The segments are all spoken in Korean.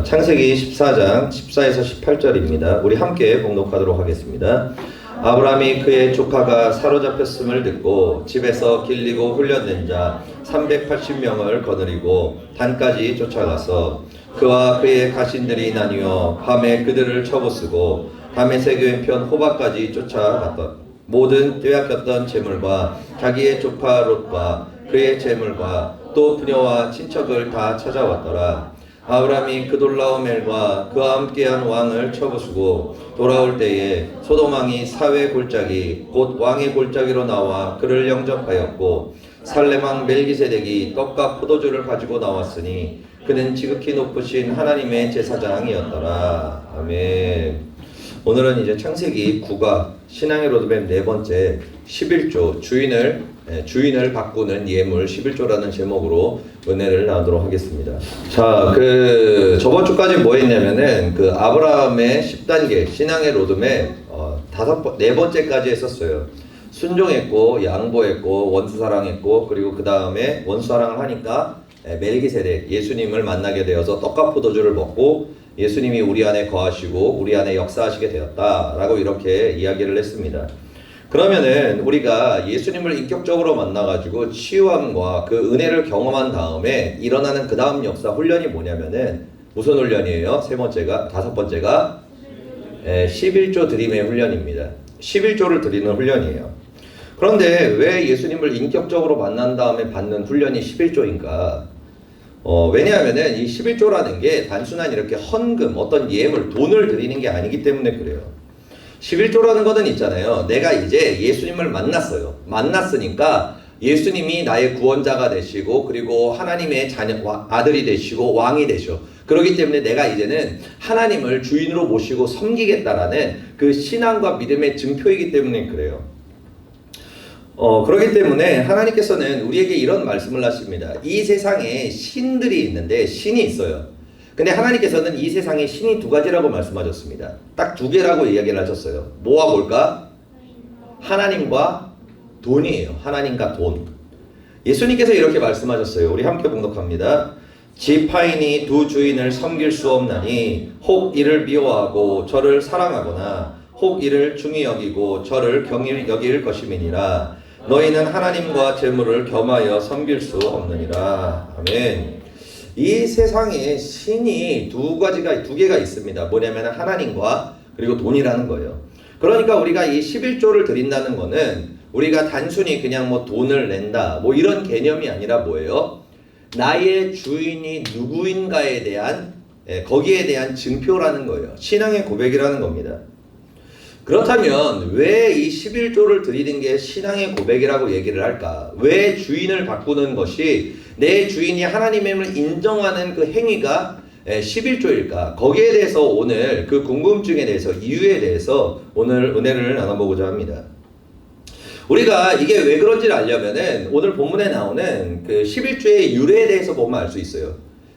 창세기 14장 14에서 18절입니다. 우리 함께 봉독하도록 하겠습니다. 아브라함이 그의 조카가 사로잡혔음을 듣고 집에서 길리고 훈련된 자 380명을 거느리고 단까지 쫓아가서 그와 그의 가신들이 나뉘어 밤에 그들을 쳐부수고 다메섹 왼편 호바까지 쫓아갔던 모든 빼앗겼던 재물과 자기의 조카 롯과 그의 재물과 또 부녀와 친척을 다 찾아왔더라. 아브라함이 그돌라오멜과 그와 함께한 왕을 쳐부수고 돌아올 때에 소돔 왕이 사회 골짜기 곧 왕의 골짜기로 나와 그를 영접하였고 살렘 왕 멜기세덱이 떡과 포도주를 가지고 나왔으니 그는 지극히 높으신 하나님의 제사장이었더라. 아멘. 오늘은 이제 창세기 9가 신앙의 로드맵 네 번째 11조 주인을 바꾸는 예물 11조라는 제목으로 은혜를 나누도록 하겠습니다. 자, 저번 주까지 뭐 했냐면은 아브라함의 10단계 신앙의 로드맵 네 번째까지 했었어요. 순종했고 양보했고 원수사랑했고 그리고 그 다음에 원수사랑을 하니까 멜기세덱 예수님을 만나게 되어서 떡과 포도주를 먹고 예수님이 우리 안에 거하시고 우리 안에 역사하시게 되었다라고 이렇게 이야기를 했습니다. 그러면은 우리가 예수님을 인격적으로 만나가지고 치유함과 그 은혜를 경험한 다음에 일어나는 그 다음 역사 훈련이 뭐냐면은 무슨 훈련이에요? 다섯 번째가 11조 드림의 훈련입니다. 11조를 드리는 훈련이에요. 그런데 왜 예수님을 인격적으로 만난 다음에 받는 훈련이 11조인가? 왜냐하면은 이 11조라는 게 단순한 이렇게 헌금, 어떤 예물, 돈을 드리는 게 아니기 때문에 그래요. 11조라는 것은 있잖아요. 내가 이제 예수님을 만났어요. 만났으니까 예수님이 나의 구원자가 되시고 그리고 하나님의 아들이 되시고 왕이 되셔. 그렇기 때문에 내가 이제는 하나님을 주인으로 모시고 섬기겠다라는 그 신앙과 믿음의 증표이기 때문에 그래요. 그렇기 때문에 하나님께서는 우리에게 이런 말씀을 하십니다. 이 세상에 신들이 있는데 신이 있어요. 근데 하나님께서는 이 세상에 신이 두 가지라고 말씀하셨습니다. 딱 두 개라고 이야기를 하셨어요. 뭐와 뭘까? 하나님과 돈이에요. 하나님과 돈. 예수님께서 이렇게 말씀하셨어요. 우리 함께 봉독합니다. 지파인이 두 주인을 섬길 수 없나니 혹 이를 미워하고 저를 사랑하거나 혹 이를 중히 여기고 저를 경히 여길 것임이니라. 너희는 하나님과 재물을 겸하여 섬길 수 없느니라. 아멘. 이 세상에 신이 두 개가 있습니다. 뭐냐면 하나님과 그리고 돈이라는 거예요. 그러니까 우리가 이 11조를 드린다는 거는 우리가 단순히 그냥 돈을 낸다 이런 개념이 아니라 뭐예요? 나의 주인이 누구인가에 대한 거기에 대한 증표라는 거예요. 신앙의 고백이라는 겁니다. 그렇다면 왜 이 11조를 드리는 게 신앙의 고백이라고 얘기를 할까? 왜 주인을 바꾸는 것이 내 주인이 하나님임을 인정하는 그 행위가 11조일까? 거기에 대해서 오늘 그 궁금증에 대해서 이유에 대해서 오늘 은혜를 나눠보고자 합니다. 우리가 이게 왜 그런지를 알려면은 오늘 본문에 나오는 그 11조의 유래에 대해서 보면 알 수 있어요.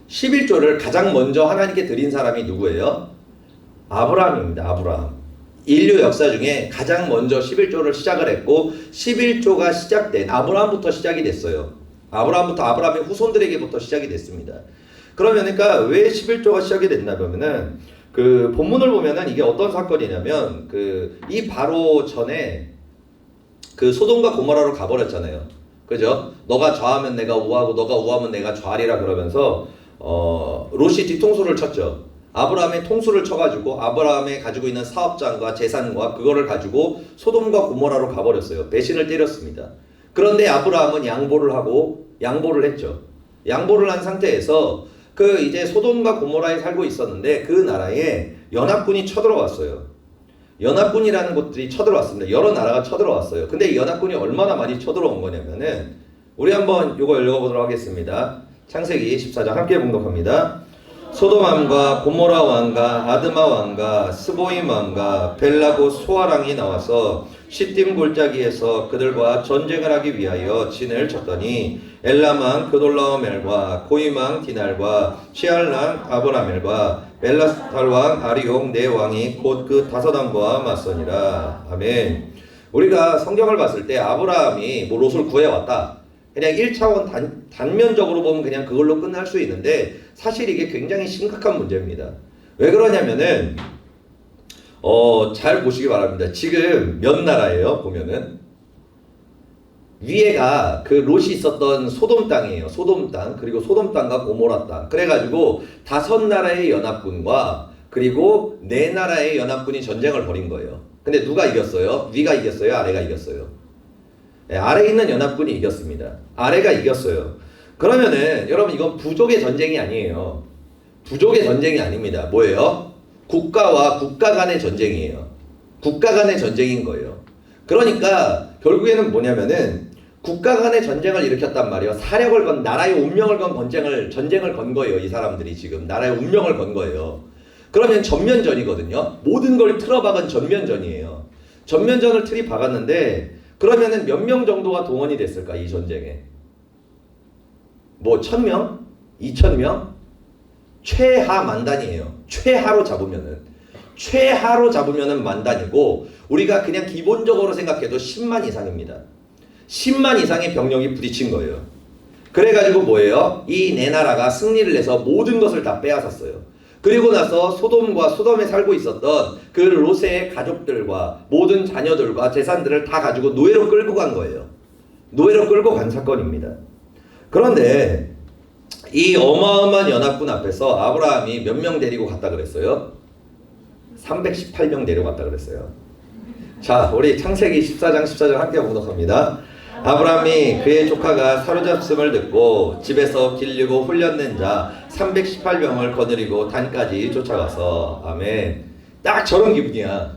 11조를 가장 먼저 하나님께 드린 사람이 누구예요? 아브라함입니다. 아브라함. 인류 역사 중에 가장 먼저 11조를 시작을 했고 11조가 시작된 아브라함부터 시작이 됐어요. 아브라함의 후손들에게부터 시작이 됐습니다. 그러니까 왜 11조가 시작이 됐냐면은 그 본문을 보면은 이게 어떤 사건이냐면 이 바로 전에 그 소돔과 고모라로 가버렸잖아요. 그죠? 너가 좌하면 내가 우하고 너가 우하면 내가 좌하리라 그러면서 롯이 뒤통수를 쳤죠. 아브라함의 통수를 쳐가지고 아브라함이 가지고 있는 사업장과 재산과 그거를 가지고 소돔과 고모라로 가버렸어요. 배신을 때렸습니다. 그런데 아브라함은 양보를 했죠. 양보를 한 상태에서 이제 소돔과 고모라에 살고 있었는데 그 나라에 연합군이 쳐들어왔어요. 연합군이라는 곳들이 쳐들어왔습니다. 여러 나라가 쳐들어왔어요. 근데 이 연합군이 얼마나 많이 쳐들어온 거냐면은 우리 한번 이거 읽어보도록 하겠습니다. 창세기 14장 함께 봉독합니다. 소돔 왕과 고모라 왕과 아드마 왕과 스보임 왕과 벨라고 소아랑이 나와서 시딤 골짜기에서 그들과 전쟁을 하기 위하여 진을 쳤더니 엘람 왕 그돌라오멜과 고임 왕 디날과 시알 왕 아브라멜과 벨라스탈 왕 아리옥 네 왕이 곧 그 다섯 왕과 맞서니라. 아멘. 우리가 성경을 봤을 때 아브라함이 롯을 구해왔다. 그냥 1차원 단면적으로 보면 그냥 그걸로 끝날 수 있는데 사실 이게 굉장히 심각한 문제입니다. 왜 그러냐면은 잘 보시기 바랍니다. 지금 몇 나라예요? 보면은 위에가 그 롯이 있었던 소돔 땅이에요. 소돔 땅, 그리고 소돔 땅과 고모라 땅. 그래가지고 5나라의 연합군과 그리고 4나라의 연합군이 전쟁을 벌인 거예요. 근데 누가 이겼어요? 위가 이겼어요? 아래가 이겼어요? 네, 아래에 있는 연합군이 이겼습니다. 아래가 이겼어요. 그러면은 여러분 이건 부족의 전쟁이 아니에요. 부족의 전쟁이 아닙니다. 뭐예요? 국가와 국가 간의 전쟁이에요. 국가 간의 전쟁인 거예요. 그러니까 결국에는 뭐냐면은 국가 간의 전쟁을 일으켰단 말이에요. 사력을 건, 나라의 운명을 건 전쟁을 건 거예요. 이 사람들이 지금 나라의 운명을 건 거예요. 그러면 전면전이거든요. 모든 걸 틀어박은 전면전이에요. 전면전을 틀이 박았는데 그러면은 몇 명 정도가 동원이 됐을까 이 전쟁에? 뭐 1000명? 2000명? 최하 만단이에요. 최하로 잡으면은 만단이고 우리가 그냥 기본적으로 생각해도 10만 이상입니다. 10만 이상의 병력이 부딪힌 거예요. 그래가지고 뭐예요? 이 네 나라가 승리를 해서 모든 것을 다 빼앗았어요. 그리고 나서 소돔에 살고 있었던 그 롯의 가족들과 모든 자녀들과 재산들을 다 가지고 노예로 끌고 간 거예요. 노예로 끌고 간 사건입니다. 그런데 이 어마어마한 연합군 앞에서 아브라함이 몇 명 데리고 갔다 그랬어요? 318명 데려갔다 그랬어요. 자, 우리 창세기 14장 함께 봉독합니다. 아브라함이 그의 조카가 사로잡음을 듣고 집에서 길르고 훈련된 자 318명을 거느리고 단까지 쫓아가서 아멘. 딱 저런 기분이야.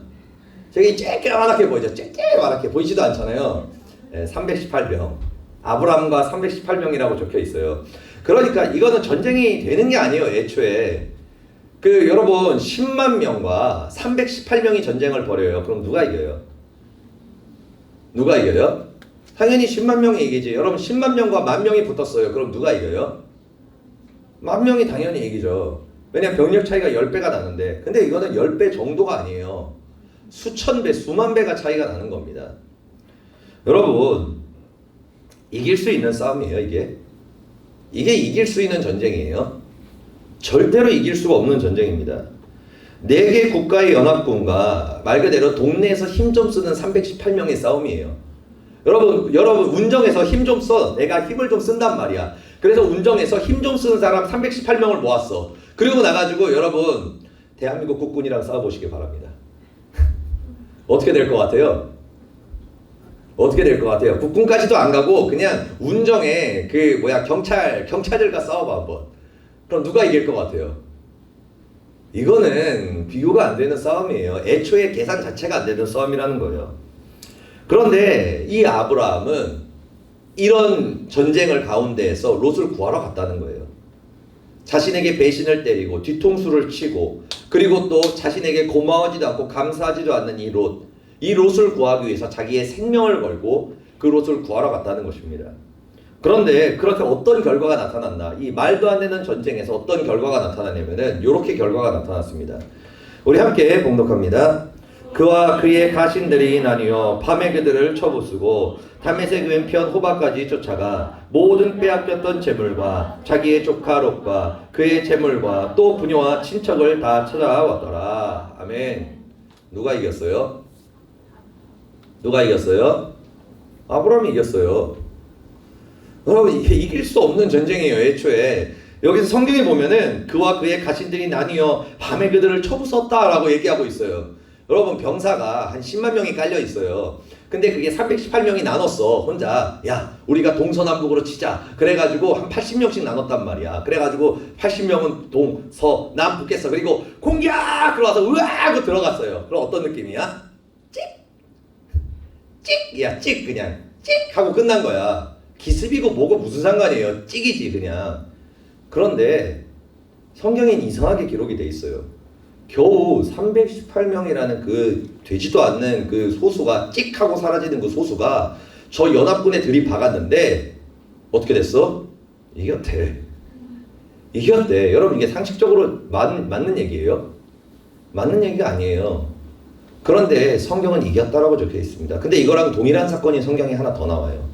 저기 쬐끄맣게 보이죠? 쬐끄맣게 보이지도 않잖아요. 318명. 아브라함과 318명이라고 적혀 있어요. 그러니까 이거는 전쟁이 되는 게 아니에요. 애초에 여러분 10만 명과 318명이 전쟁을 벌여요. 그럼 누가 이겨요? 누가 이겨요? 당연히 10만 명이 이기지. 여러분 10만 명과 10,000명이 붙었어요. 그럼 누가 이겨요? 10,000명이 당연히 이기죠. 왜냐면 병력 차이가 10배가 나는데. 근데 이거는 10배 정도가 아니에요. 수천 배, 수만 배가 차이가 나는 겁니다. 여러분 이길 수 있는 싸움이에요. 이게 이길 수 있는 전쟁이에요. 절대로 이길 수가 없는 전쟁입니다. 4개 국가의 연합군과 말 그대로 동네에서 힘 좀 쓰는 318명의 싸움이에요. 여러분 운정에서 힘 좀 써. 내가 힘을 좀 쓴단 말이야. 그래서 운정에서 힘 좀 쓰는 사람 318명을 모았어. 그리고 나가지고 여러분 대한민국 국군이랑 싸워보시기 바랍니다. 어떻게 될 것 같아요? 어떻게 될 것 같아요? 국군까지도 안 가고 그냥 운정에 경찰들과 싸워봐 한번. 그럼 누가 이길 것 같아요? 이거는 비교가 안 되는 싸움이에요. 애초에 계산 자체가 안 되는 싸움이라는 거예요. 그런데 이 아브라함은 이런 전쟁을 가운데에서 롯을 구하러 갔다는 거예요. 자신에게 배신을 때리고 뒤통수를 치고 그리고 또 자신에게 고마워하지도 않고 감사하지도 않는 이 롯을 구하기 위해서 자기의 생명을 걸고 그 롯을 구하러 갔다는 것입니다. 그런데 그렇게 어떤 결과가 나타났나? 이 말도 안 되는 전쟁에서 어떤 결과가 나타나냐면은 이렇게 결과가 나타났습니다. 우리 함께 봉독합니다. 그와 그의 가신들이 나뉘어 밤에 그들을 쳐부수고 다메섹 왼편 호바까지 쫓아가 모든 빼앗겼던 재물과 자기의 조카 롯과 그의 재물과 또 부녀와 친척을 다 찾아왔더라. 아멘. 누가 이겼어요? 누가 이겼어요? 아브라함이 이겼어요. 여러분 이게 이길 수 없는 전쟁이에요. 애초에 여기서 성경에 보면은 그와 그의 가신들이 나뉘어 밤에 그들을 쳐부쉈다라고 얘기하고 있어요. 여러분 병사가 한 10만 명이 깔려 있어요. 근데 그게 318명이 나눴어. 혼자 야 우리가 동서남북으로 치자. 그래가지고 한 80명씩 나눴단 말이야. 그래가지고 80명은 동서남 붙겠어. 그리고 공격! 그러고서 으악! 하고 들어갔어요. 그럼 어떤 느낌이야? 찍! 그냥 찍! 하고 끝난 거야. 기습이고 뭐고 무슨 상관이에요. 찍이지 그냥. 그런데 성경엔 이상하게 기록이 돼 있어요. 겨우 318명이라는 그 되지도 않는 그 소수가 찍 하고 사라지는 그 소수가 저 연합군에 들이박았는데 어떻게 됐어? 이겼대. 여러분 이게 상식적으로 맞는 얘기예요? 맞는 얘기가 아니에요. 그런데 성경은 이겼다라고 적혀 있습니다. 근데 이거랑 동일한 사건이 성경에 하나 더 나와요.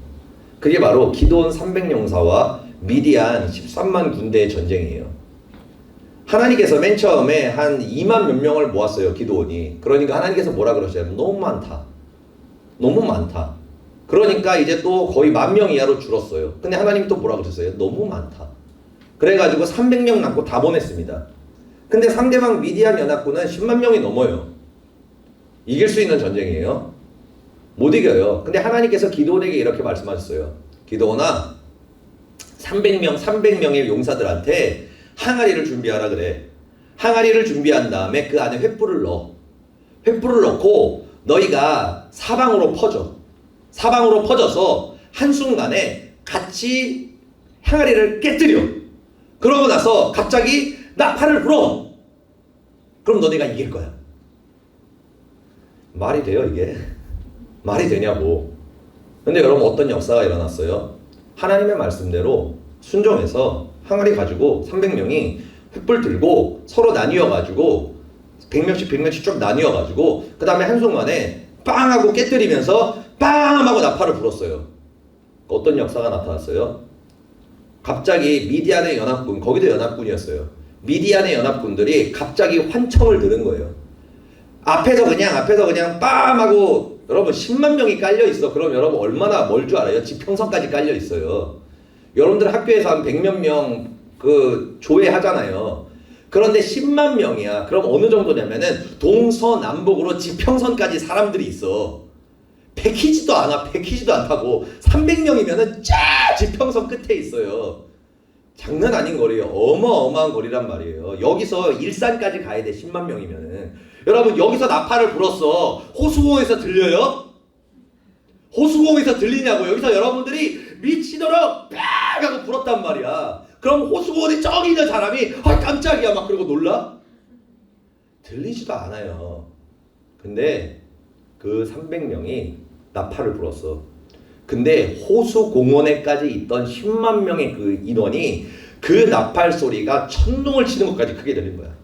그게 바로 기드온 300용사와 미디안 13만 군대의 전쟁이에요. 하나님께서 맨 처음에 한 2만 몇 명을 모았어요. 기드온이. 그러니까 하나님께서 뭐라 그러셔요? 너무 많다. 너무 많다. 그러니까 이제 또 거의 10,000명 이하로 줄었어요. 근데 하나님이 또 뭐라 그러셨어요? 너무 많다. 그래가지고 300명 남고 다 보냈습니다. 근데 상대방 미디안 연합군은 10만 명이 넘어요. 이길 수 있는 전쟁이에요. 못 이겨요. 근데 하나님께서 기드온에게 이렇게 말씀하셨어요. 기드온아, 300명의 용사들한테 항아리를 준비하라 그래. 항아리를 준비한 다음에 그 안에 횃불을 넣어. 횃불을 넣고 너희가 사방으로 퍼져. 사방으로 퍼져서 한순간에 같이 항아리를 깨뜨려. 그러고 나서 갑자기 나팔을 불어. 그럼 너네가 이길 거야. 말이 돼요, 이게? 말이 되냐고. 근데 여러분 어떤 역사가 일어났어요? 하나님의 말씀대로 순종해서 항아리 가지고 300명이 횃불 들고 서로 나뉘어가지고 100명씩 쭉 나뉘어가지고 그 다음에 한순간에 빵 하고 깨뜨리면서 빵 하고 나팔을 불었어요. 어떤 역사가 나타났어요? 갑자기 미디안의 연합군, 거기도 연합군이었어요. 미디안의 연합군들이 갑자기 환청을 들은 거예요. 앞에서 그냥 빰 하고 여러분 10만 명이 깔려 있어. 그럼 여러분 얼마나 멀 줄 알아요? 지평선까지 깔려 있어요. 여러분들 학교에서 한 100몇 명 그 조회하잖아요. 그런데 10만 명이야. 그럼 어느 정도냐면은 동서남북으로 지평선까지 사람들이 있어. 백히지도 않다고 300명이면은 쫙 지평선 끝에 있어요. 장난 아닌 거리예요. 어마어마한 거리란 말이에요. 여기서 일산까지 가야 돼. 10만 명이면은. 여러분 여기서 나팔을 불었어. 호수공에서 들려요? 호수공에서 들리냐고. 여기서 여러분들이 미치도록 빡 하고 불었단 말이야. 그럼 호수공원에 저기 있는 사람이 깜짝이야 막 그러고 놀라? 들리지도 않아요. 근데 그 300명이 나팔을 불었어. 근데 호수공원에까지 있던 10만 명의 그 인원이 그 나팔 소리가 천둥을 치는 것까지 크게 들린 거야.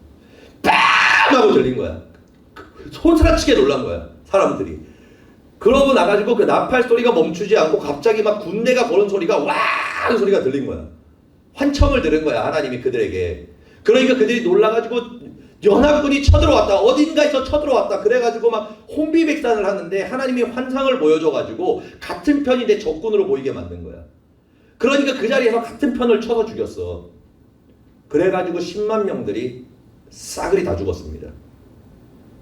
빡 하고 들린 거야. 소스라치게 놀란 거야 사람들이. 그러고 나가지고 그 나팔 소리가 멈추지 않고 갑자기 막 군대가 보는 소리가 와 하는 소리가 들린 거야. 환청을 들은 거야 하나님이 그들에게. 그러니까 그들이 놀라가지고 연합군이 쳐들어왔다. 어딘가에서 쳐들어왔다. 그래가지고 막 혼비백산을 하는데 하나님이 환상을 보여줘가지고 같은 편인데 적군으로 보이게 만든 거야. 그러니까 그 자리에서 같은 편을 쳐서 죽였어. 그래가지고 10만 명들이 싸그리 다 죽었습니다.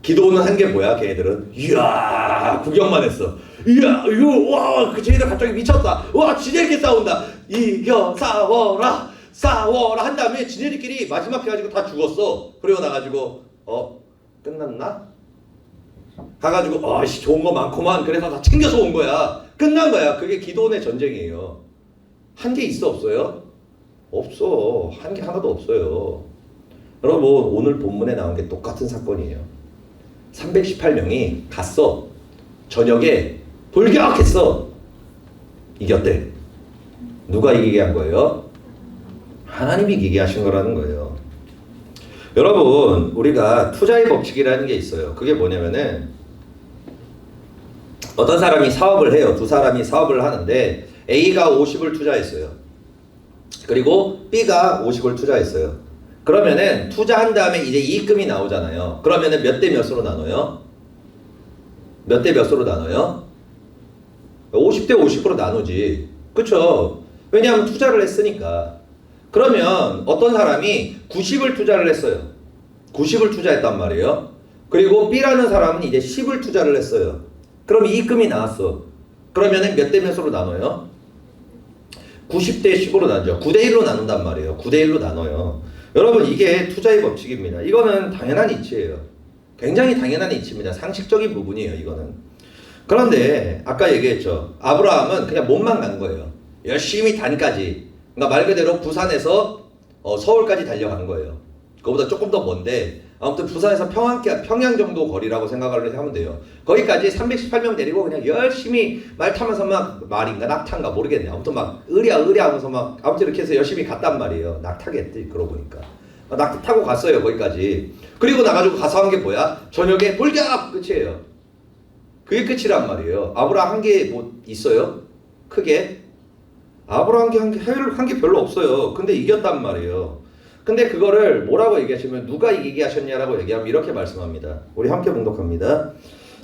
기도는 한 게 뭐야? 걔네들은 이야 구경만 했어. 이야 이거 와 그 쟤네들 갑자기 미쳤다. 와 지네끼리 싸운다. 이겨 싸워라 한 다음에 지네들끼리 마지막 해가지고 다 죽었어. 그리고 나가지고 끝났나? 가가지고 아씨 좋은 거 많구만. 그래서 다 챙겨서 온 거야. 끝난 거야. 그게 기도원의 전쟁이에요. 한 게 있어 없어요? 없어. 한 게 하나도 없어요. 여러분 오늘 본문에 나온 게 똑같은 사건이에요. 318명이 갔어. 저녁에 돌격했어. 이겼대. 누가 이기게 한 거예요? 하나님이 이기게 하신 거라는 거예요. 여러분 우리가 투자의 법칙이라는 게 있어요. 그게 뭐냐면은 어떤 사람이 사업을 해요. 두 사람이 사업을 하는데 A가 50을 투자했어요. 그리고 B가 50을 투자했어요. 그러면은 투자한 다음에 이제 이익금이 나오잖아요. 그러면은 몇 대 몇으로 나눠요? 몇 대 몇으로 나눠요? 50대 50으로 나누지. 그쵸? 왜냐하면 투자를 했으니까. 그러면 어떤 사람이 90을 투자를 했어요. 90을 투자했단 말이에요. 그리고 B라는 사람은 이제 10을 투자를 했어요. 그럼 이익금이 나왔어. 그러면은 몇 대 몇으로 나눠요? 90대 10으로 나누죠. 9대 1로 나눈단 말이에요. 9대 1로 나눠요. 여러분 이게 투자의 법칙입니다. 이거는 당연한 이치예요. 굉장히 당연한 이치입니다. 상식적인 부분이에요. 이거는. 그런데 아까 얘기했죠. 아브라함은 그냥 몸만 간 거예요. 열심히 단까지. 그러니까 말 그대로 부산에서 서울까지 달려간 거예요. 그거보다 조금 더 먼데 아무튼 부산에서 평양 정도 거리라고 생각을 하면 돼요. 거기까지 318명 데리고 그냥 열심히 말 타면서 막 말인가 낙타인가 모르겠네. 아무튼 막 으랴 하면서 막 아무튼 이렇게 해서 열심히 갔단 말이에요. 낙타겠지 그러고 보니까. 낙타 타고 갔어요 거기까지. 그리고 나가지고 가서 한 게 뭐야? 저녁에 돌격! 끝이에요. 그게 끝이란 말이에요. 아브라함 한 게 뭐 있어요? 크게? 아브라함 한 게 별로 없어요. 근데 이겼단 말이에요. 근데 그거를 뭐라고 얘기하시면 누가 이기게 하셨냐라고 얘기하면 이렇게 말씀합니다. 우리 함께 봉독합니다.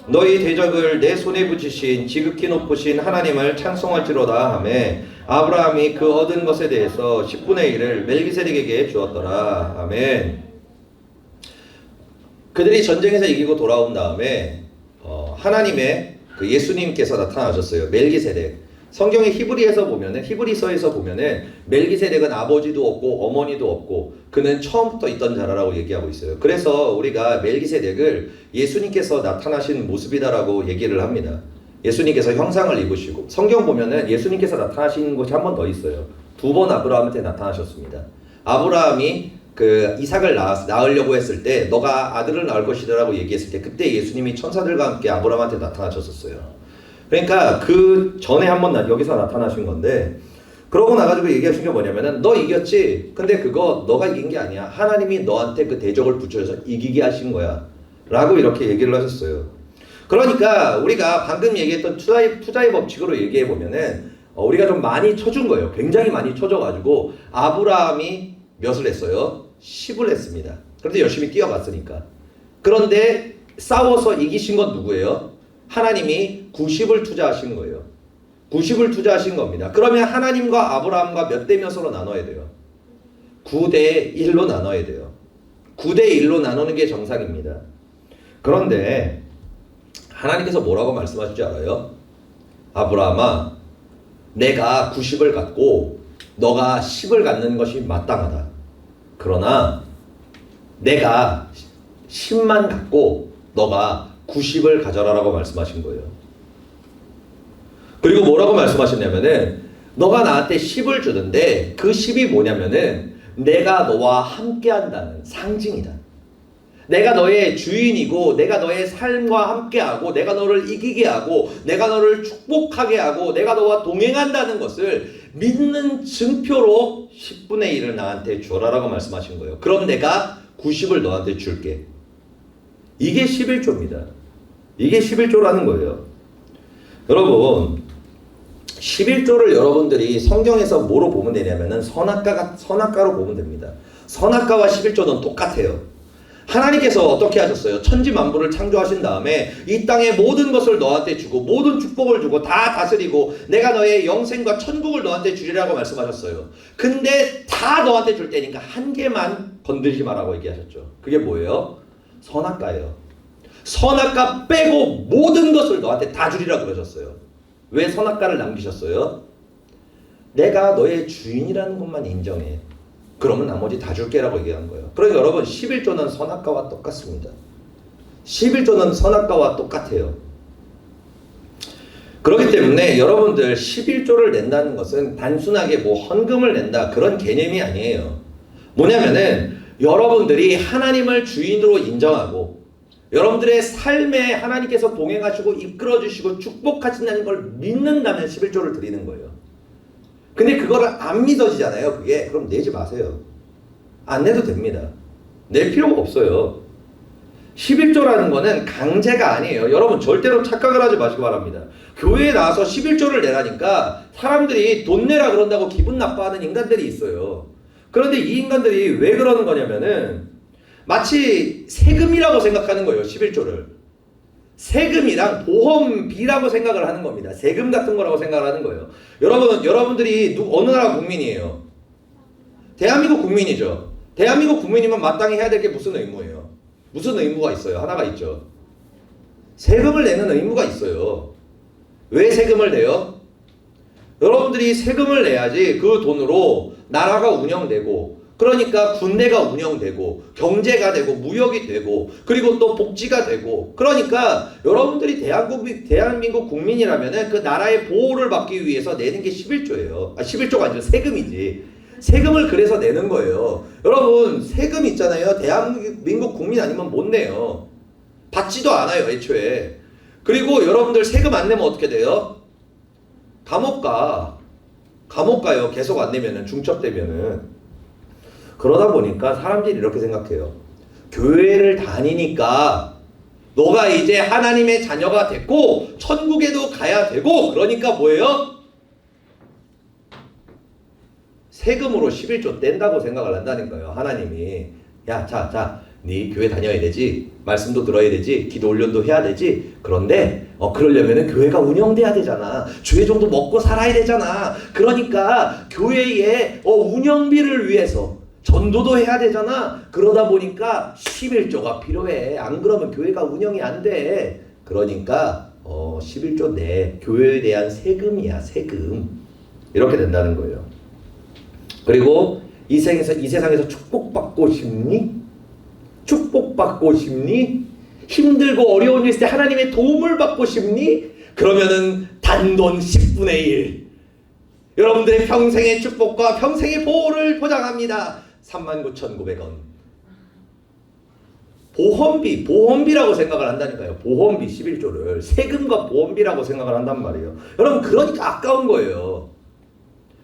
너희 대적을 내 손에 붙이신 지극히 높으신 하나님을 찬송할지로다 하매 아브라함이 그 얻은 것에 대해서 10분의 1을 멜기세덱에게 주었더라. 아멘. 그들이 전쟁에서 이기고 돌아온 다음에 하나님의 그 예수님께서 나타나셨어요. 멜기세덱. 성경의 히브리서에서 보면은 멜기세덱은 아버지도 없고 어머니도 없고 그는 처음부터 있던 자라라고 얘기하고 있어요. 그래서 우리가 멜기세덱을 예수님께서 나타나신 모습이다라고 얘기를 합니다. 예수님께서 형상을 입으시고 성경 보면은 예수님께서 나타나신 곳이 한 번 더 있어요. 2번 아브라함한테 나타나셨습니다. 아브라함이 그 이삭을 낳으려고 했을 때 너가 아들을 낳을 것이다라고 얘기했을 때 그때 예수님이 천사들과 함께 아브라함한테 나타나셨었어요. 그러니까 그 전에 한번 여기서 나타나신 건데 그러고 나가지고 얘기하신 게 뭐냐면은 너 이겼지? 근데 그거 너가 이긴 게 아니야. 하나님이 너한테 그 대적을 붙여서 이기게 하신 거야 라고 이렇게 얘기를 하셨어요. 그러니까 우리가 방금 얘기했던 투자의 법칙으로 얘기해 보면은 우리가 좀 많이 쳐준 거예요. 굉장히 많이 쳐줘가지고 아브라함이 몇을 했어요? 10을 했습니다. 그런데 열심히 뛰어갔으니까. 그런데 싸워서 이기신 건 누구예요? 하나님이 90을 투자하신 거예요. 90을 투자하신 겁니다. 그러면 하나님과 아브라함과 몇 대 몇으로 나눠야 돼요? 9대 1로 나눠야 돼요. 9대 1로 나누는 게 정상입니다. 그런데 하나님께서 뭐라고 말씀하실 줄 알아요? 아브라함아, 내가 90을 갖고 너가 10을 갖는 것이 마땅하다. 그러나 내가 10만 갖고 너가 90을 가져라라고 말씀하신 거예요. 그리고 뭐라고 말씀하셨냐면은 너가 나한테 10을 주는데 그 10이 뭐냐면은 내가 너와 함께 한다는 상징이다. 내가 너의 주인이고 내가 너의 삶과 함께하고 내가 너를 이기게 하고 내가 너를 축복하게 하고 내가 너와 동행한다는 것을 믿는 증표로 10분의 1을 나한테 줘라라고 말씀하신 거예요. 그럼 내가 90을 너한테 줄게. 이게 11조입니다. 이게 11조라는 거예요. 여러분 11조를 여러분들이 성경에서 뭐로 보면 되냐면은 선악과로 보면 됩니다. 선악과와 11조는 똑같아요. 하나님께서 어떻게 하셨어요? 천지 만물을 창조하신 다음에 이 땅의 모든 것을 너한테 주고 모든 축복을 주고 다 다스리고 내가 너의 영생과 천국을 너한테 주리라고 말씀하셨어요. 근데 다 너한테 줄 테니까 한 개만 건들지 마라고 얘기하셨죠. 그게 뭐예요? 선악과예요. 선악과 빼고 모든 것을 너한테 다 주리라 그러셨어요. 왜 선악과를 남기셨어요? 내가 너의 주인이라는 것만 인정해. 그러면 나머지 다 줄게라고 얘기한 거예요. 그러니까 여러분 11조는 선악과와 똑같습니다. 11조는 선악과와 똑같아요. 그렇기 때문에 여러분들 11조를 낸다는 것은 단순하게 뭐 헌금을 낸다 그런 개념이 아니에요. 뭐냐면은 여러분들이 하나님을 주인으로 인정하고 여러분들의 삶에 하나님께서 동행하시고 이끌어주시고 축복하신다는 걸 믿는다면 11조를 드리는 거예요. 근데 그거를 안 믿어지잖아요. 그게. 그럼 내지 마세요. 안 내도 됩니다. 낼 필요가 없어요. 11조라는 거는 강제가 아니에요. 여러분 절대로 착각을 하지 마시기 바랍니다. 교회에 나와서 11조를 내라니까 사람들이 돈 내라 그런다고 기분 나빠하는 인간들이 있어요. 그런데 이 인간들이 왜 그러는 거냐면은 마치 세금이라고 생각하는 거예요. 11조를. 세금이랑 보험비라고 생각을 하는 겁니다. 세금 같은 거라고 생각을 하는 거예요. 여러분들이 어느 나라 국민이에요? 대한민국 국민이죠. 대한민국 국민이면 마땅히 해야 될 게 무슨 의무예요? 무슨 의무가 있어요? 하나가 있죠. 세금을 내는 의무가 있어요. 왜 세금을 내요? 여러분들이 세금을 내야지 그 돈으로 나라가 운영되고 그러니까 군대가 운영되고 경제가 되고 무역이 되고 그리고 또 복지가 되고 그러니까 여러분들이 대한민국 국민이라면은 그 나라의 보호를 받기 위해서 내는 게 11조예요. 11조가 아니라 세금이지. 세금을 그래서 내는 거예요. 여러분 세금 있잖아요. 대한민국 국민 아니면 못 내요. 받지도 않아요 애초에. 그리고 여러분들 세금 안 내면 어떻게 돼요? 감옥 가요. 계속 안 내면은 중첩되면은. 그러다 보니까 사람들이 이렇게 생각해요. 교회를 다니니까 너가 이제 하나님의 자녀가 됐고 천국에도 가야 되고 그러니까 뭐예요? 세금으로 11조 뗀다고 생각을 한다니까요. 하나님이 야, 자, 네 교회 다녀야 되지, 말씀도 들어야 되지, 기도 훈련도 해야 되지. 그런데 그러려면은 교회가 운영돼야 되잖아. 주의 종도 먹고 살아야 되잖아. 그러니까 교회의 운영비를 위해서 전도도 해야 되잖아. 그러다 보니까 11조가 필요해. 안 그러면 교회가 운영이 안 돼. 그러니까 11조 내 교회에 대한 세금이야, 세금. 이렇게 된다는 거예요. 그리고 이 세상에서 축복받고 싶니? 축복받고 싶니? 힘들고 어려운 일 있을 때 하나님의 도움을 받고 싶니? 그러면은 단돈 10분의 1. 여러분들의 평생의 축복과 평생의 보호를 보장합니다. 39,900원. 보험비라고 생각을 한다니까요. 보험비 11조를 세금과 보험비라고 생각을 한단 말이에요. 여러분, 그러니까 아까운 거예요.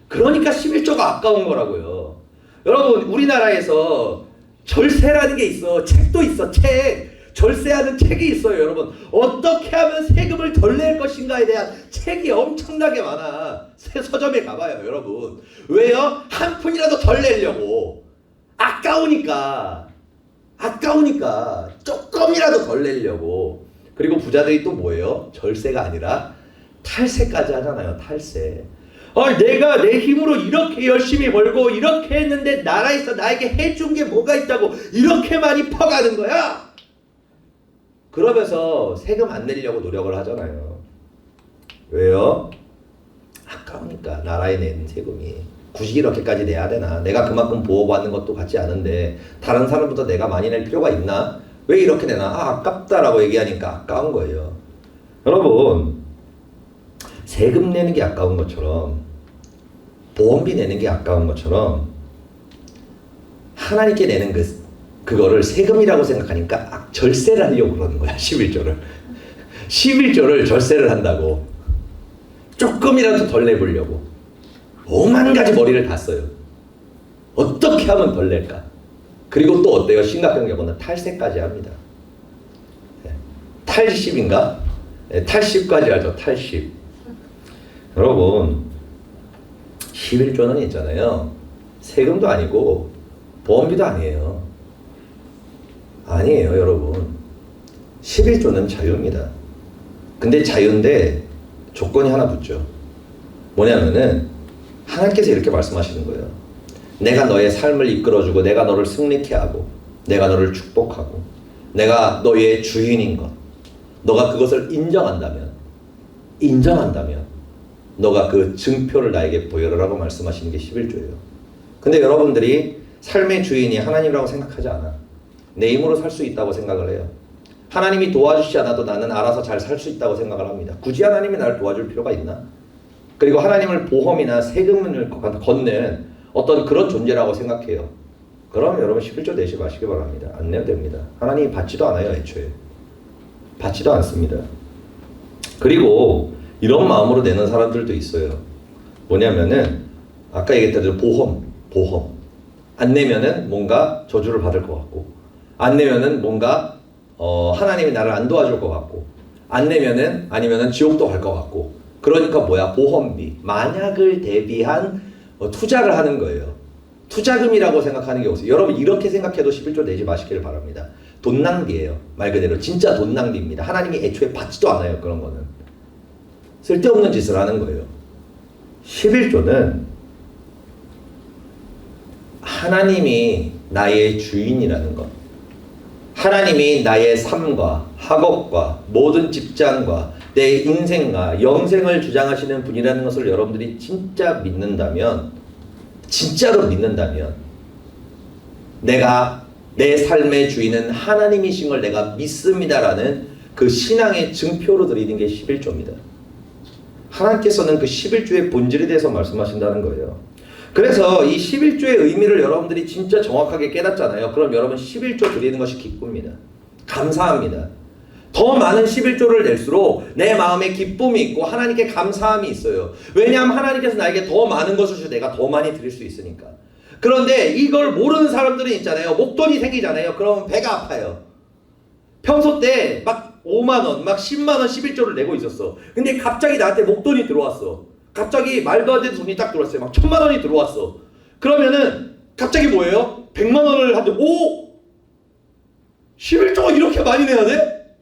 그러니까 11조가 아까운 거라고요. 여러분, 우리나라에서 절세라는 게 있어. 책도 있어. 책. 절세하는 책이 있어요. 여러분, 어떻게 하면 세금을 덜 낼 것인가에 대한 책이 엄청나게 많아. 서점에 가봐요, 여러분. 왜요? 한 푼이라도 덜 내려고. 아까우니까 조금이라도 덜 내려고. 그리고 부자들이 또 뭐예요? 절세가 아니라 탈세까지 하잖아요. 탈세. 내가 내 힘으로 이렇게 열심히 벌고 이렇게 했는데 나라에서 나에게 해준 게 뭐가 있다고 이렇게 많이 퍼가는 거야? 그러면서 세금 안 내려고 노력을 하잖아요. 왜요? 아까우니까. 아까우니까. 나라에 내는 세금이 굳이 이렇게까지 내야 되나? 내가 그만큼 보호받는 것도 같지 않은데 다른 사람보다 내가 많이 낼 필요가 있나? 왜 이렇게 내나? 아깝다라고 얘기하니까 아까운 거예요. 여러분, 세금 내는 게 아까운 것처럼, 보험비 내는 게 아까운 것처럼, 하나님께 내는 그거를 세금이라고 생각하니까 절세를 하려고 그러는 거야. 11조를 절세를 한다고. 조금이라도 덜 내보려고 오만 가지 머리를 다 써요. 어떻게 하면 덜 낼까? 그리고 또 어때요? 심각한 경우는 탈세까지 합니다. 탈십인가? 탈십까지 하죠. 탈십. 여러분, 11조는 있잖아요. 세금도 아니고 보험비도 아니에요. 아니에요, 여러분. 11조는 자유입니다. 근데 자유인데 조건이 하나 붙죠. 뭐냐면은 하나님께서 이렇게 말씀하시는 거예요. 내가 너의 삶을 이끌어주고 내가 너를 승리케 하고 내가 너를 축복하고 내가 너의 주인인 것, 너가 그것을 인정한다면 너가 그 증표를 나에게 보여라라고 말씀하시는 게 11조예요. 근데 여러분들이 삶의 주인이 하나님이라고 생각하지 않아. 내 힘으로 살 수 있다고 생각을 해요. 하나님이 도와주시지 않아도 나는 알아서 잘 살 수 있다고 생각을 합니다. 굳이 하나님이 나를 도와줄 필요가 있나? 그리고 하나님을 보험이나 세금을 걷는 어떤 그런 존재라고 생각해요. 그럼 여러분 11조 내지 마시기 바랍니다. 안 내도 됩니다. 하나님이 받지도 않아요. 애초에 받지도 않습니다. 그리고 이런 마음으로 내는 사람들도 있어요. 뭐냐면은 아까 얘기했던 대로 보험 안 내면은 뭔가 저주를 받을 것 같고, 안 내면은 뭔가 하나님이 나를 안 도와줄 것 같고, 안 내면은 아니면은 지옥도 갈 것 같고. 그러니까 뭐야? 보험비, 만약을 대비한 투자를 하는 거예요. 투자금이라고 생각하는 게 없어요. 여러분, 이렇게 생각해도 11조 내지 마시기를 바랍니다. 돈 낭비예요. 말 그대로 진짜 돈 낭비입니다. 하나님이 애초에 받지도 않아요. 그런 거는 쓸데없는 짓을 하는 거예요. 11조는 하나님이 나의 주인이라는 것, 하나님이 나의 삶과 학업과 모든 직장과 내 인생과 영생을 주장하시는 분이라는 것을 여러분들이 진짜 믿는다면, 진짜로 믿는다면, 내가 내 삶의 주인은 하나님이신 걸 내가 믿습니다라는 그 신앙의 증표로 드리는 게 11조입니다. 하나님께서는 그 11조의 본질에 대해서 말씀하신다는 거예요. 그래서 이 11조의 의미를 여러분들이 진짜 정확하게 깨닫잖아요. 그럼 여러분 11조 드리는 것이 기쁩니다. 감사합니다. 더 많은 11조를 낼수록 내 마음에 기쁨이 있고 하나님께 감사함이 있어요. 왜냐하면 하나님께서 나에게 더 많은 것을 주셔서 내가 더 많이 드릴 수 있으니까. 그런데 이걸 모르는 사람들은 있잖아요. 목돈이 생기잖아요. 그러면 배가 아파요. 평소 때 막 5만원, 막 10만원 11조를 내고 있었어. 근데 갑자기 나한테 목돈이 들어왔어. 갑자기 말도 안 되는 돈이 딱 들어왔어요. 막 1,000만 원이 들어왔어. 그러면은 갑자기 뭐예요? 100만 원을 한대. 오! 11조가 이렇게 많이 내야 돼?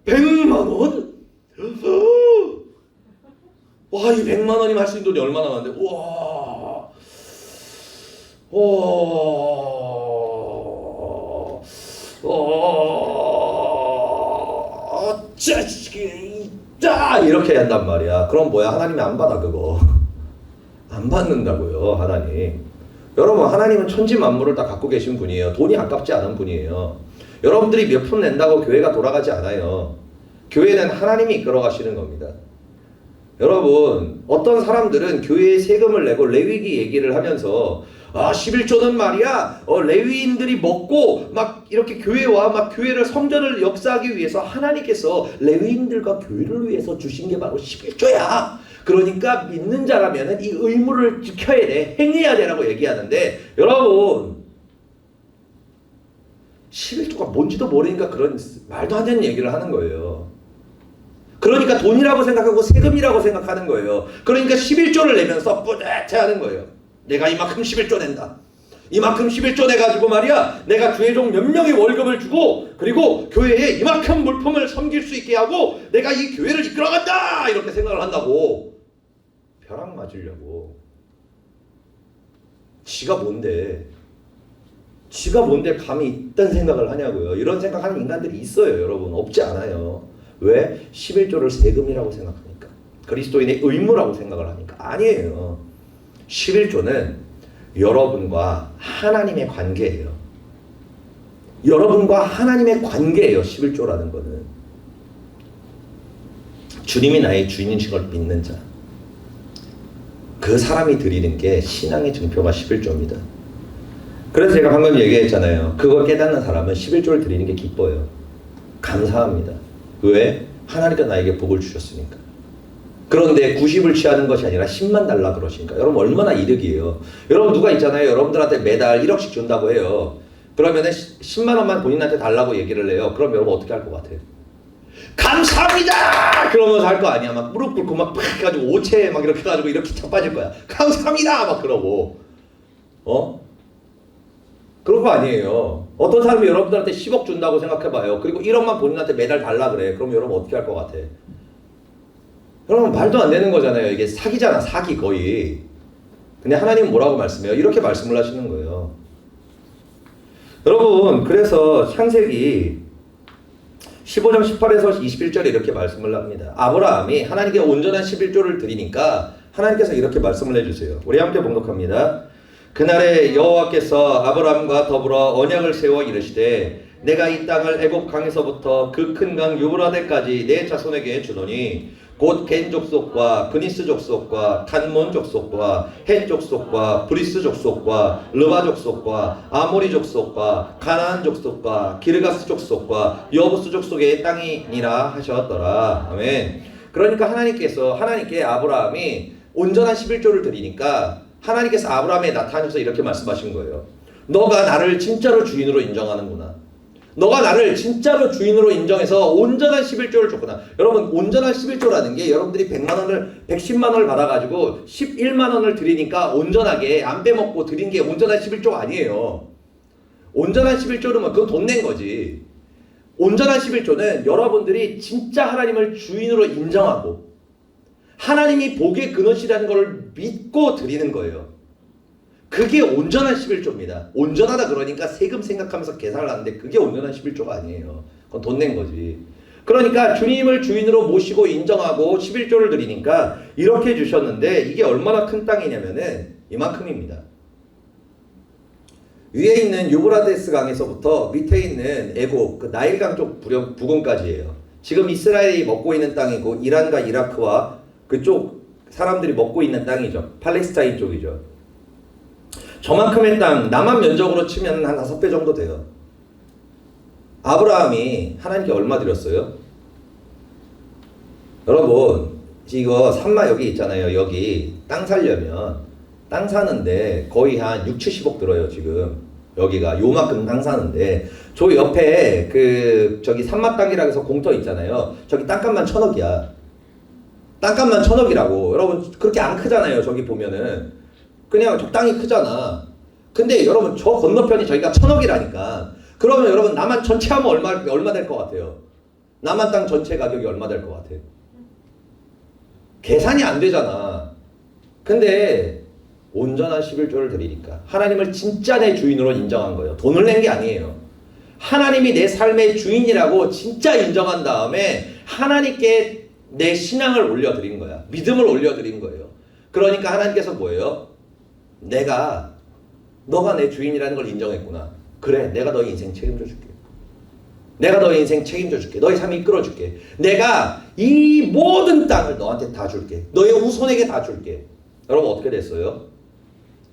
100만 원? 와, 이 100만 원이면 할 수 있는 돈이 얼마나 많은데? 우와. 이렇게 한단 말이야. 그럼 뭐야? 하나님이 안 받아 그거. 안 받는다고요, 하나님. 여러분, 하나님은 천지 만물을 다 갖고 계신 분이에요. 돈이 아깝지 않은 분이에요. 여러분들이 몇 푼 낸다고 교회가 돌아가지 않아요. 교회는 하나님이 이끌어 가시는 겁니다. 여러분, 어떤 사람들은 교회에 세금을 내고 레위기 얘기를 하면서 11조는 말이야 레위인들이 먹고 막 이렇게 교회와 막 교회를 성전을 역사하기 위해서 하나님께서 레위인들과 교회를 위해서 주신 게 바로 11조야. 그러니까 믿는 자라면 이 의무를 지켜야 돼, 행해야 되라고 얘기하는데, 여러분 11조가 뭔지도 모르니까 그런 말도 안 되는 얘기를 하는 거예요. 그러니까 돈이라고 생각하고 세금이라고 생각하는 거예요. 그러니까 11조를 내면서 뿌듯해하는 거예요. 내가 이만큼 11조 낸다. 이만큼 11조 내가지고 말이야, 내가 주의종 몇 명의 월급을 주고, 그리고 교회에 이만큼 물품을 섬길 수 있게 하고 내가 이 교회를 이끌어간다, 이렇게 생각을 한다고. 벼락 맞으려고. 지가 뭔데 감히 있다는 생각을 하냐고요. 이런 생각하는 인간들이 있어요, 여러분. 없지 않아요. 왜? 11조를 세금이라고 생각하니까, 그리스도인의 의무라고 생각을 하니까. 아니에요. 11조는 여러분과 하나님의 관계예요. 여러분과 하나님의 관계예요, 11조라는 거는. 주님이 나의 주인이신 걸 믿는 자, 그 사람이 드리는 게 신앙의 증표가 11조입니다. 그래서 제가 방금 얘기했잖아요. 그걸 깨닫는 사람은 11조를 드리는 게 기뻐요. 감사합니다. 왜? 하나님께서 나에게 복을 주셨으니까. 그런데 90을 취하는 것이 아니라 10만 달라 그러시니까. 여러분 얼마나 이득이에요. 여러분 누가 있잖아요. 여러분들한테 매달 1억씩 준다고 해요. 그러면은 10만 원만 본인한테 달라고 얘기를 해요. 그럼 여러분 어떻게 할 것 같아요? 감사합니다! 그러면서 할 거 아니야. 막 무릎 꿇고 막 해가지고 오체 막 이렇게 해가지고 이렇게 자빠질 거야. 감사합니다! 막 그러고. 그런 거 아니에요. 어떤 사람이 여러분들한테 10억 준다고 생각해봐요. 그리고 1억만 본인한테 매달 달라 그래. 그럼 여러분 어떻게 할 것 같아? 여러분 말도 안 되는 거잖아요. 이게 사기잖아, 사기 거의. 근데 하나님은 뭐라고 말씀해요? 이렇게 말씀을 하시는 거예요. 여러분, 그래서 창세기 15장 18에서 21절에 이렇게 말씀을 합니다. 아브라함이 하나님께 온전한 11조를 드리니까 하나님께서 이렇게 말씀을 해주세요. 우리 함께 봉독합니다. 그날에 여호와께서 아브라함과 더불어 언약을 세워 이르시되 내가 이 땅을 애굽 강에서부터 그 큰 강 유브라데까지 내 자손에게 주노니 곧 겐 족속과 브니스 족속과 간몬 족속과 헷 족속과 브리스 족속과 르바 족속과 아모리 족속과 가나안 족속과 기르가스 족속과 여부스 족속의 땅이니라 하셨더라. 아멘. 그러니까 하나님께 아브라함이 온전한 11조를 드리니까 하나님께서 아브라함에 나타나셔서 이렇게 말씀하신 거예요. 너가 나를 진짜로 주인으로 인정하는구나. 너가 나를 진짜로 주인으로 인정해서 온전한 11조를 줬구나. 여러분, 온전한 11조라는 게 여러분들이 100만 원을 110만 원을 받아가지고 11만 원을 드리니까 온전하게 안 빼먹고 드린 게 온전한 11조가 아니에요. 온전한 11조는 그건 돈 낸 거지. 온전한 11조는 여러분들이 진짜 하나님을 주인으로 인정하고 하나님이 복의 근원이라는 걸 믿고 드리는 거예요. 그게 온전한 11조입니다. 온전하다 그러니까 세금 생각하면서 계산을 하는데 그게 온전한 11조가 아니에요. 그건 돈 낸 거지. 그러니까 주님을 주인으로 모시고 인정하고 11조를 드리니까 이렇게 주셨는데 이게 얼마나 큰 땅이냐면은 이만큼입니다. 위에 있는 유브라데스 강에서부터 밑에 있는 애굽, 그 나일강 쪽 부근까지예요. 지금 이스라엘이 먹고 있는 땅이고 이란과 이라크와 그쪽 사람들이 먹고 있는 땅이죠. 팔레스타인 쪽이죠. 저만큼의 땅, 남한 면적으로 치면 한 5배 정도 돼요. 아브라함이 하나님께 얼마 드렸어요? 여러분, 이거 산마 여기 있잖아요. 여기 땅 사려면 땅 사는데 거의 한 6, 70억 들어요, 지금. 여기가 요만큼 땅 사는데 저 옆에 저기 산마 땅이라고 해서 공터 있잖아요. 저기 땅값만 1,000억이야. 땅값만 1,000억이라고. 여러분, 그렇게 안 크잖아요. 저기 보면은. 그냥 적당히 크잖아. 근데 여러분 저 건너편이 저희가 1,000억이라니까. 그러면 여러분 남한 전체 하면 얼마 될 것 같아요? 남한 땅 전체 가격이 얼마 될 것 같아요? 계산이 안 되잖아. 근데 온전한 11조를 드리니까 하나님을 진짜 내 주인으로 인정한 거예요. 돈을 낸 게 아니에요. 하나님이 내 삶의 주인이라고 진짜 인정한 다음에 하나님께 내 신앙을 올려드린 거야. 믿음을 올려드린 거예요. 그러니까 하나님께서 뭐예요? 너가 내 주인이라는 걸 인정했구나. 그래, 내가 너의 인생 책임져 줄게. 내가 너의 인생 책임져 줄게. 너의 삶 이끌어 줄게. 내가 이 모든 땅을 너한테 다 줄게. 너의 후손에게 다 줄게. 여러분 어떻게 됐어요?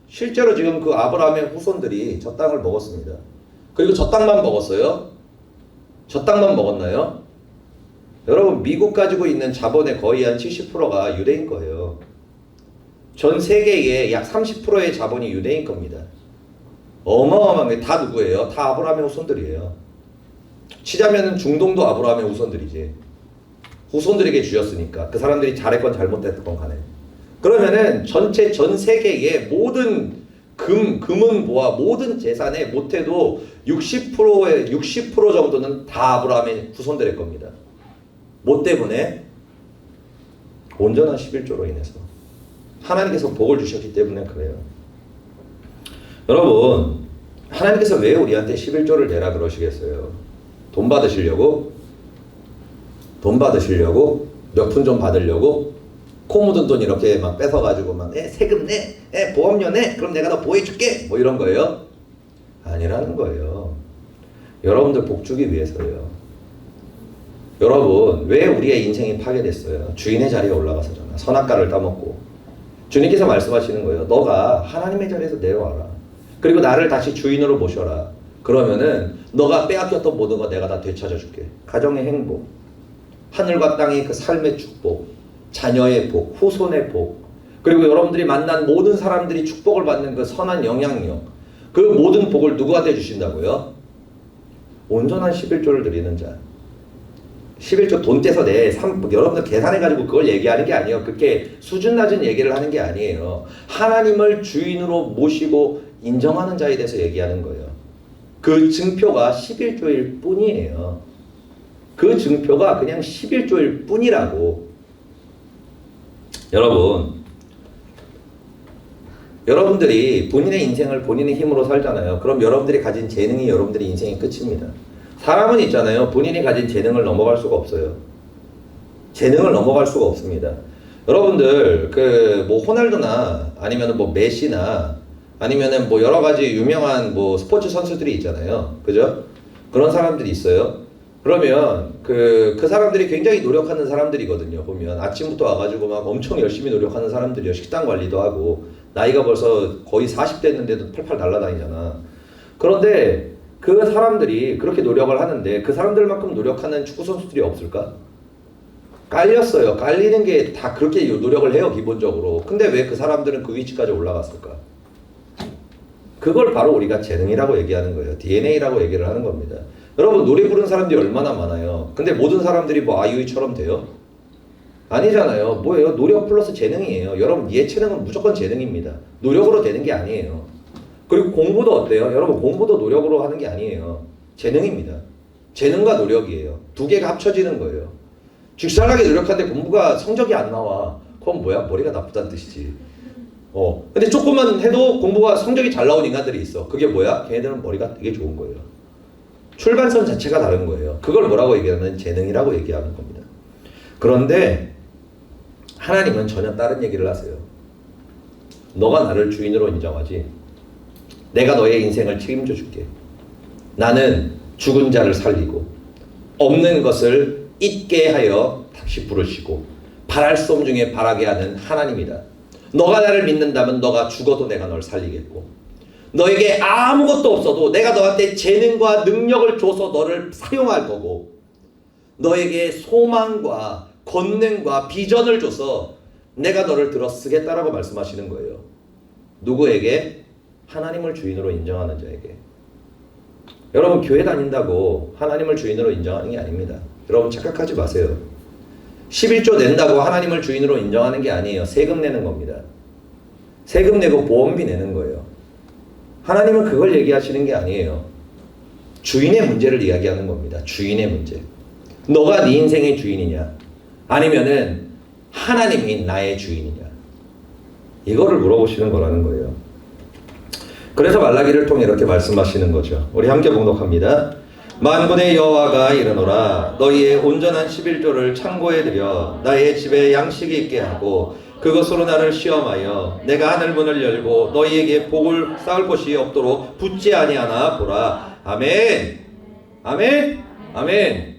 실제로 지금 그 아브라함의 후손들이 저 땅을 먹었습니다. 그리고 저 땅만 먹었어요? 저 땅만 먹었나요? 여러분 미국 가지고 있는 자본의 거의 한 70%가 유대인 거예요. 전 세계의 약 30%의 자본이 유대인 겁니다. 어마어마한 게 다 누구예요? 다 아브라함의 후손들이에요. 치자면은 중동도 아브라함의 후손들이지. 후손들에게 주셨으니까. 그 사람들이 잘했건 잘못했건 간에. 그러면은 전체 전 세계의 모든 금은 뭐야? 모든 재산의 못해도 60% 정도는 다 아브라함의 후손들의 겁니다. 뭐 때문에? 온전한 11조로 인해서. 하나님께서 복을 주셨기 때문에 그래요. 여러분, 하나님께서 왜 우리한테 11조를 내라 그러시겠어요? 돈 받으시려고? 돈 받으시려고? 몇 푼 좀 받으려고? 코 묻은 돈 이렇게 막 뺏어가지고 막 세금 내, 보험료 내, 그럼 내가 너 보호해줄게, 뭐 이런 거예요? 아니라는 거예요. 여러분들 복 주기 위해서예요. 여러분 왜 우리의 인생이 파괴됐어요? 주인의 자리에 올라가서잖아. 선악과를 따먹고. 주님께서 말씀하시는 거예요. 너가 하나님의 자리에서 내려와라. 그리고 나를 다시 주인으로 모셔라. 그러면은 너가 빼앗겼던 모든 거 내가 다 되찾아줄게. 가정의 행복, 하늘과 땅의 그 삶의 축복, 자녀의 복, 후손의 복, 그리고 여러분들이 만난 모든 사람들이 축복을 받는 그 선한 영향력, 그 모든 복을 누구한테 주신다고요? 온전한 11조를 드리는 자. 11조 돈 떼서 여러분들 계산해가지고 그걸 얘기하는 게 아니에요. 그렇게 수준 낮은 얘기를 하는 게 아니에요. 하나님을 주인으로 모시고 인정하는 자에 대해서 얘기하는 거예요. 그 증표가 11조일 뿐이에요. 그 증표가 그냥 11조일 뿐이라고. 여러분들이 본인의 인생을 본인의 힘으로 살잖아요. 그럼 여러분들이 가진 재능이 여러분들의 인생의 끝입니다. 사람은 있잖아요. 본인이 가진 재능을 넘어갈 수가 없어요. 재능을 넘어갈 수가 없습니다. 여러분들 뭐 호날두나 아니면 뭐 메시나 아니면은 뭐 여러 가지 유명한 뭐 스포츠 선수들이 있잖아요. 그죠? 그런 사람들이 있어요. 그러면 그 사람들이 굉장히 노력하는 사람들이거든요. 보면 아침부터 와가지고 막 엄청 열심히 노력하는 사람들이요. 식단 관리도 하고 나이가 벌써 거의 40 됐는데도 팔팔 날아다니잖아. 그런데 그 사람들이 그렇게 노력을 하는데 그 사람들만큼 노력하는 축구 선수들이 없을까? 깔렸어요. 깔리는 게 다 그렇게 노력을 해요, 기본적으로. 근데 왜 그 사람들은 그 위치까지 올라갔을까? 그걸 바로 우리가 재능이라고 얘기하는 거예요. DNA라고 얘기를 하는 겁니다. 여러분 노래 부르는 사람들이 얼마나 많아요. 근데 모든 사람들이 뭐 아이유처럼 돼요? 아니잖아요. 뭐예요? 노력 플러스 재능이에요. 여러분 예체능은 무조건 재능입니다. 노력으로 되는 게 아니에요. 그리고 공부도 어때요? 여러분 공부도 노력으로 하는 게 아니에요. 재능입니다. 재능과 노력이에요. 두 개가 합쳐지는 거예요. 죽살나게 노력하는데 공부가 성적이 안 나와. 그건 뭐야? 머리가 나쁘다는 뜻이지. 근데 조금만 해도 공부가 성적이 잘 나온 인간들이 있어. 그게 뭐야? 걔네들은 머리가 되게 좋은 거예요. 출발선 자체가 다른 거예요. 그걸 뭐라고 얘기하면 재능이라고 얘기하는 겁니다. 그런데 하나님은 전혀 다른 얘기를 하세요. 너가 나를 주인으로 인정하지. 내가 너의 인생을 책임져 줄게. 나는 죽은 자를 살리고 없는 것을 있게 하여 다시 부르시고 바랄 수 없는 중에 바라게 하는 하나님이다. 너가 나를 믿는다면 너가 죽어도 내가 널 살리겠고 너에게 아무것도 없어도 내가 너한테 재능과 능력을 줘서 너를 사용할 거고 너에게 소망과 권능과 비전을 줘서 내가 너를 들어 쓰겠다라고 말씀하시는 거예요. 누구에게? 하나님을 주인으로 인정하는 자에게. 여러분 교회 다닌다고 하나님을 주인으로 인정하는 게 아닙니다. 여러분 착각하지 마세요. 11조 낸다고 하나님을 주인으로 인정하는 게 아니에요. 세금 내는 겁니다. 세금 내고 보험비 내는 거예요. 하나님은 그걸 얘기하시는 게 아니에요. 주인의 문제를 이야기하는 겁니다. 주인의 문제. 너가 네 인생의 주인이냐? 아니면은 하나님이 나의 주인이냐? 이거를 물어보시는 거라는 거예요. 그래서 말라기를 통해 이렇게 말씀하시는 거죠. 우리 함께 봉독합니다. 만군의 여호와가 이르노라 너희의 온전한 11조를 창고에 들여 나의 집에 양식이 있게 하고 그것으로 나를 시험하여 내가 하늘 문을 열고 너희에게 복을 쌓을 곳이 없도록 붙지 아니하나 보라. 아멘. 아멘. 아멘.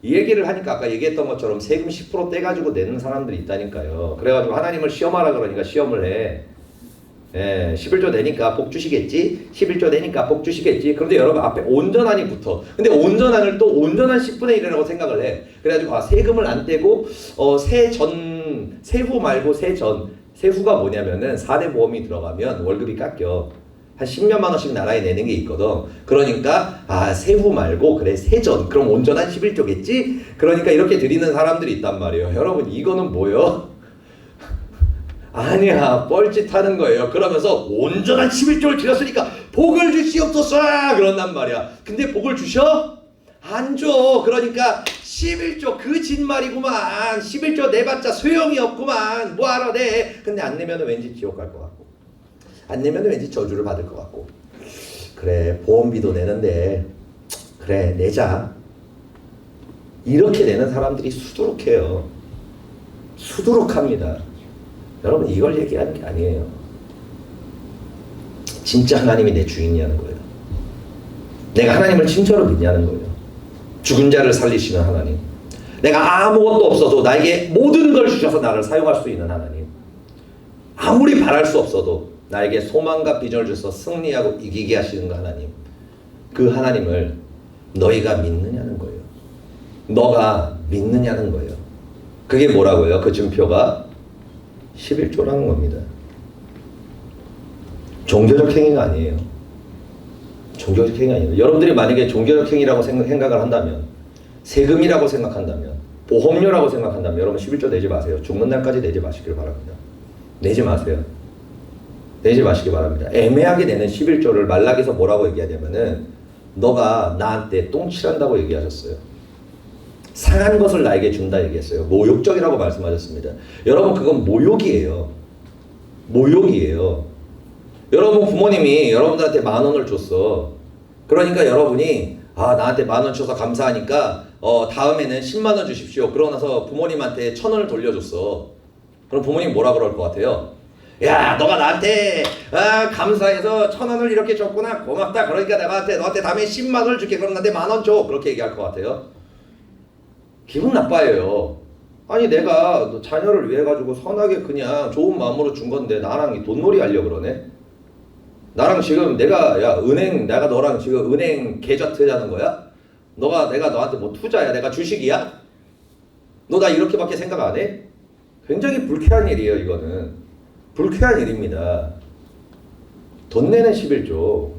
이 얘기를 하니까 아까 얘기했던 것처럼 세금 10% 떼가지고 내는 사람들이 있다니까요. 그래가지고 하나님을 시험하라 그러니까 시험을 해. 11조 내니까 복 주시겠지? 11조 내니까 복 주시겠지? 그런데 여러분 앞에 온전한이 붙어. 근데 온전한을 또 온전한 10분의 1이라고 생각을 해. 그래가지고 세금을 안 떼고 세후 말고 세후가 뭐냐면은 4대 보험이 들어가면 월급이 깎여. 한 10몇만 원씩 나라에 내는 게 있거든. 그러니까 세후 말고 그래 세전 그럼 온전한 11조겠지? 그러니까 이렇게 드리는 사람들이 있단 말이에요. 여러분 이거는 뭐예요? 아니야 뻘짓하는 거예요. 그러면서 온전한 11조를 드렸으니까 복을 주시옵소서 그런단 말이야. 근데 복을 주셔? 안 줘. 그러니까 11조 그 진말이구만. 11조 내봤자 소용이 없구만. 뭐하러 내. 근데 안 내면 왠지 지옥 갈 것 같고 안 내면 왠지 저주를 받을 것 같고 그래 보험비도 내는데 그래 내자. 이렇게 내는 사람들이 수두룩해요. 수두룩합니다. 여러분 이걸 얘기하는 게 아니에요. 진짜 하나님이 내 주인이냐는 거예요. 내가 하나님을 진짜로 믿냐는 거예요. 죽은 자를 살리시는 하나님. 내가 아무것도 없어도 나에게 모든 걸 주셔서 나를 사용할 수 있는 하나님. 아무리 바랄 수 없어도 나에게 소망과 비전을 주셔서 승리하고 이기게 하시는 그 하나님. 그 하나님을 너희가 믿느냐는 거예요. 너가 믿느냐는 거예요. 그게 뭐라고요? 그 증표가 11조라는 겁니다. 종교적 행위가 아니에요. 종교적 행위가 아니에요. 여러분들이 만약에 종교적 행위라고 생각을 한다면, 세금이라고 생각한다면, 보험료라고 생각한다면 여러분 11조 내지 마세요. 죽는 날까지 내지 마시길 바랍니다. 내지 마세요. 내지 마시기 바랍니다. 애매하게 내는 11조를 말라기에서 뭐라고 얘기하냐면은 너가 나한테 똥칠한다고 얘기하셨어요. 상한 것을 나에게 준다 얘기했어요. 모욕적이라고 말씀하셨습니다. 여러분 그건 모욕이에요. 모욕이에요. 여러분 부모님이 여러분들한테 10,000원을 줬어. 그러니까 여러분이 나한테 10,000원 줘서 감사하니까 다음에는 100,000원 주십시오. 그러고 나서 부모님한테 1,000원을 돌려줬어. 그럼 부모님 뭐라 그럴 것 같아요? 야 너가 나한테 감사해서 1,000원을 이렇게 줬구나 고맙다. 그러니까 내가 너한테 다음에 100,000원을 줄게. 그럼 나한테 10,000원 줘. 그렇게 얘기할 것 같아요. 기분 나빠요. 아니 내가 너 자녀를 위해 가지고 선하게 그냥 좋은 마음으로 준 건데 나랑 돈놀이 하려고 그러네. 나랑 지금 내가 너랑 지금 은행 계좌 트자는 거야? 내가 너한테 뭐 투자야? 내가 주식이야? 너 나 이렇게밖에 생각 안 해? 굉장히 불쾌한 일이에요. 이거는 불쾌한 일입니다. 돈 내는 11조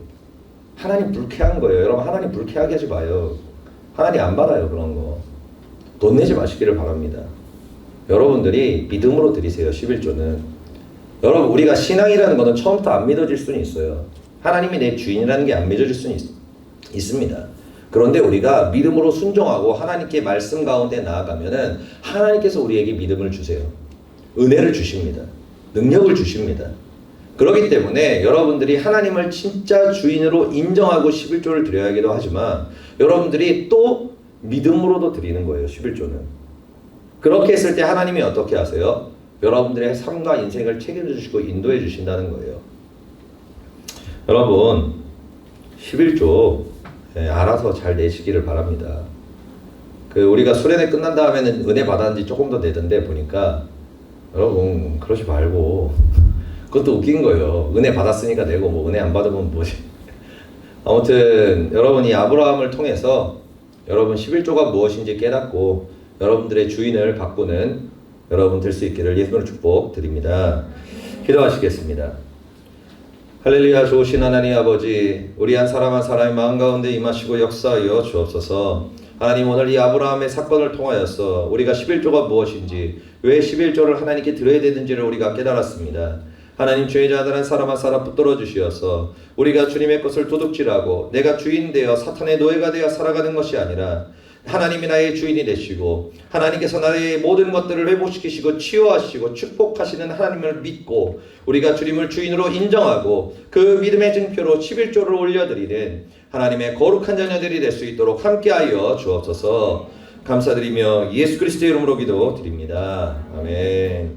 하나님 불쾌한 거예요. 여러분 하나님 불쾌하게 하지 마요. 하나님 안 받아요 그런 거. 돈 내지 마시기를 바랍니다. 여러분들이 믿음으로 드리세요. 11조는. 여러분 우리가 신앙이라는 것은 처음부터 안 믿어질 수는 있어요. 하나님이 내 주인이라는 게 안 믿어질 수는 있습니다. 그런데 우리가 믿음으로 순종하고 하나님께 말씀 가운데 나아가면은 하나님께서 우리에게 믿음을 주세요. 은혜를 주십니다. 능력을 주십니다. 그렇기 때문에 여러분들이 하나님을 진짜 주인으로 인정하고 11조를 드려야 하기도 하지만 여러분들이 또 믿음으로도 드리는 거예요. 11조는. 그렇게 했을 때 하나님이 어떻게 하세요? 여러분들의 삶과 인생을 책임져 주시고 인도해 주신다는 거예요. 여러분 11조 알아서 잘 내시기를 바랍니다. 우리가 수련회 끝난 다음에는 은혜 받았는지 조금 더 내던데 보니까 여러분 그러지 말고 그것도 웃긴 거예요. 은혜 받았으니까 내고 뭐 은혜 안 받으면 뭐지. 아무튼 여러분이 아브라함을 통해서 여러분 11조가 무엇인지 깨닫고 여러분들의 주인을 바꾸는 여러분 될 수 있기를 예수님으로 축복드립니다. 기도하시겠습니다. 할렐루야. 좋으신 하나님 아버지, 우리 한 사람 한 사람의 마음 가운데 임하시고 역사하여 주옵소서. 하나님 오늘 이 아브라함의 사건을 통하여서 우리가 11조가 무엇인지 왜 11조를 하나님께 드려야 되는지를 우리가 깨달았습니다. 하나님 죄의 아들 한 사람 한 사람 붙들어 주시어서 우리가 주님의 것을 도둑질하고 내가 주인 되어 사탄의 노예가 되어 살아가는 것이 아니라 하나님이 나의 주인이 되시고 하나님께서 나의 모든 것들을 회복시키시고 치유하시고 축복하시는 하나님을 믿고 우리가 주님을 주인으로 인정하고 그 믿음의 증표로 11조를 올려드리는 하나님의 거룩한 자녀들이 될 수 있도록 함께하여 주옵소서. 감사드리며 예수 그리스도의 이름으로 기도드립니다. 아멘.